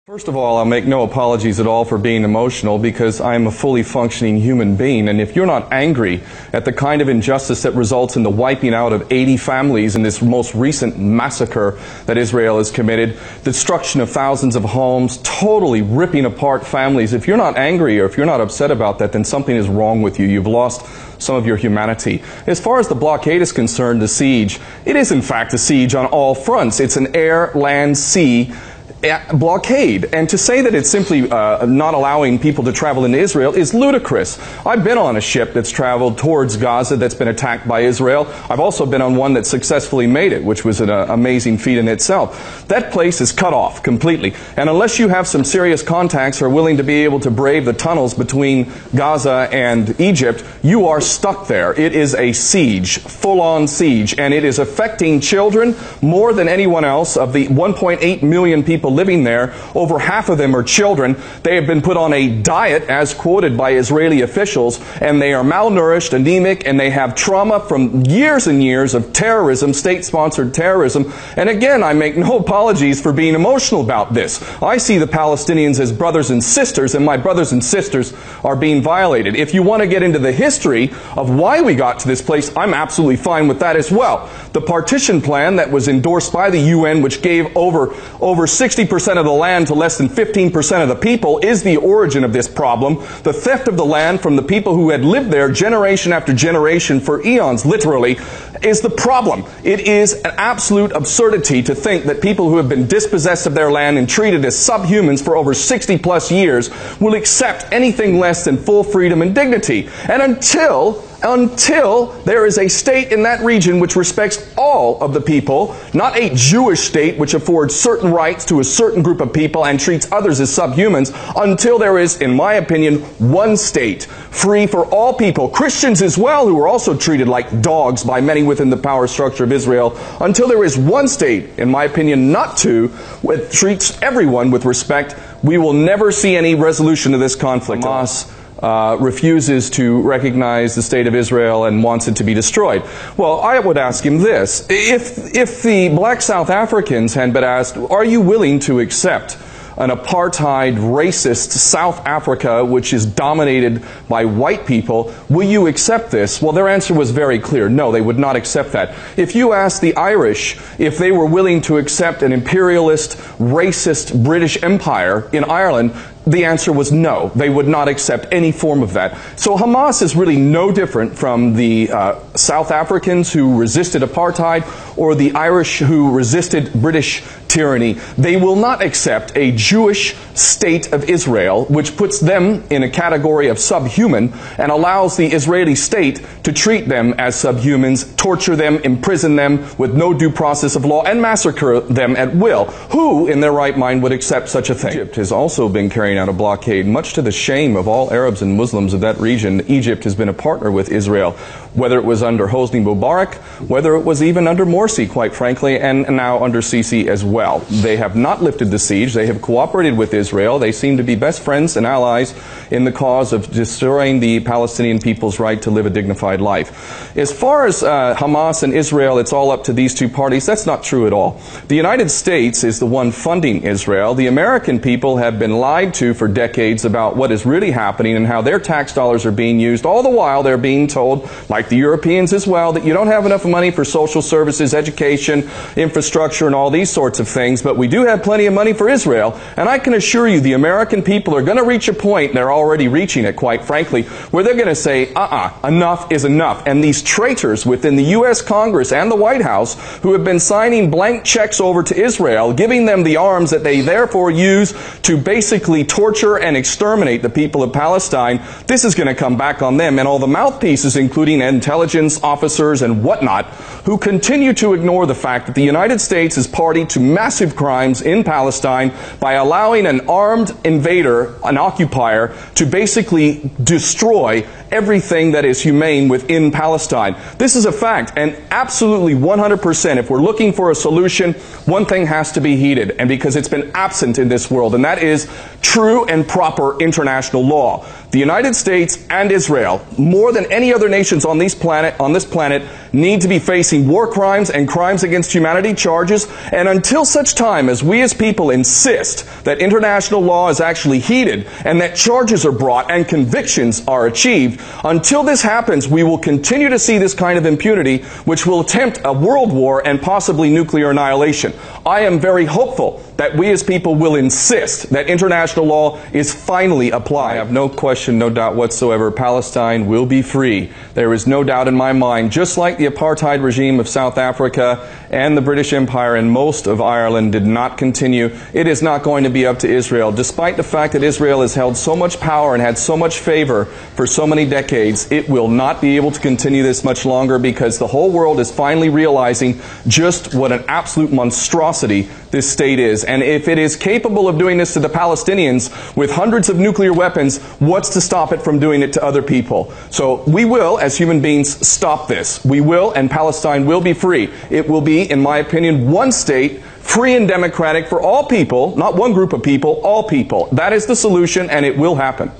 First of all, I'll make no apologies at all for being emotional because I am a fully functioning human being, and if you're not angry at the kind of injustice that results in the wiping out of 80 families in this most recent massacre that Israel has committed, destruction of thousands of homes, totally ripping apart families, if you're not angry or if you're not upset about that, then something is wrong with you. You've lost some of your humanity. As far as the blockade is concerned, the siege, it is in fact a siege on all fronts. It's an air, land, sea blockade, and to say that it's simply not allowing people to travel into Israel is ludicrous. I've been on a ship that's traveled towards Gaza that's been attacked by Israel. I've also been on one that successfully made it, which was an amazing feat in itself. That place is cut off completely, and unless you have some serious contacts or are willing to be able to brave the tunnels between Gaza and Egypt, you are stuck there. It is a siege, full-on siege, and it is affecting children more than anyone else. Of the 1.8 million people living there, over half of them are children. They have been put on a diet, as quoted by Israeli officials, and they are malnourished, anemic, and they have trauma from years and years of terrorism, state-sponsored terrorism. And again, I make no apologies for being emotional about this. I see the Palestinians as brothers and sisters, and my brothers and sisters are being violated. If you want to get into the history of why we got to this place, I'm absolutely fine with that as well. The partition plan that was endorsed by the UN, which gave over 60% of the land to less than 15% of the people, is the origin of this problem. The theft of the land from the people who had lived there generation after generation for eons, literally, is the problem. It is an absolute absurdity to think that people who have been dispossessed of their land and treated as subhumans for over 60 plus years will accept anything less than full freedom and dignity. And until there is a state in that region which respects all of the people, not a Jewish state which affords certain rights to a certain group of people and treats others as subhumans, until there is, in my opinion, one state free for all people, Christians as well, who are also treated like dogs by many within the power structure of Israel, until there is one state, in my opinion, not two, which treats everyone with respect, we will never see any resolution to this conflict. Hamas refuses to recognize the state of Israel and wants it to be destroyed. Well, I would ask him this. If the black South Africans had been asked, are you willing to accept an apartheid, racist South Africa, which is dominated by white people, will you accept this? Well, their answer was very clear. No, they would not accept that. If you asked the Irish if they were willing to accept an imperialist, racist British Empire in Ireland, the answer was no. They would not accept any form of that. So Hamas is really no different from the South Africans who resisted apartheid or the Irish who resisted British tyranny. They will not accept a Jewish state of Israel, which puts them in a category of subhuman and allows the Israeli state to treat them as subhumans, torture them, imprison them with no due process of law, and massacre them at will. Who, in their right mind, would accept such a thing? Egypt has also been carrying out a blockade, much to the shame of all Arabs and Muslims of that region. Egypt has been a partner with Israel, whether it was under Hosni Mubarak, whether it was even under Morsi, quite frankly, and now under Sisi as well. They have not lifted the siege. They have cooperated with Israel. They seem to be best friends and allies in the cause of destroying the Palestinian people's right to live a dignified life. As far as Hamas and Israel, it's all up to these two parties. That's not true at all. The United States is the one funding Israel. The American people have been lied to for decades about what is really happening and how their tax dollars are being used. All the while they're being told, like the Europeans as well, that you don't have enough money for social services, education, infrastructure, and all these sorts of things, but we do have plenty of money for Israel. And I can assure you the American people are going to reach a point, they're already reaching it, quite frankly, where they're going to say, enough is enough. And these traitors within the U.S. Congress and the White House who have been signing blank checks over to Israel, giving them the arms that they therefore use to basically torture and exterminate the people of Palestine, this is going to come back on them. And all the mouthpieces, including intelligence officers and whatnot, who continue to ignore the fact that the United States is party to massive crimes in Palestine by allowing an armed invader, an occupier, to basically destroy everything that is humane within Palestine. This is a fact, and absolutely 100%, if we're looking for a solution, one thing has to be heeded, and because it's been absent in this world, and that is true and proper international law. The United States and Israel, more than any other nations on this planet, need to be facing war crimes and crimes against humanity charges, and until such time as we as people insist that international international law is actually heeded and that charges are brought and convictions are achieved. Until this happens, we will continue to see this kind of impunity, which will attempt a world war and possibly nuclear annihilation. I am very hopeful that we as people will insist that international law is finally applied. I have no question, no doubt whatsoever, Palestine will be free. There is no doubt in my mind, just like the apartheid regime of South Africa and the British Empire and most of Ireland did not continue, it is not going to be up to Israel. Despite the fact that Israel has held so much power and had so much favor for so many decades, it will not be able to continue this much longer because the whole world is finally realizing just what an absolute monstrosity this state is. And if it is capable of doing this to the Palestinians with hundreds of nuclear weapons, what's to stop it from doing it to other people? So we will, as human beings, stop this. We will, and Palestine will be free. It will be, in my opinion, one state, free and democratic for all people, not one group of people, all people. That is the solution, and it will happen.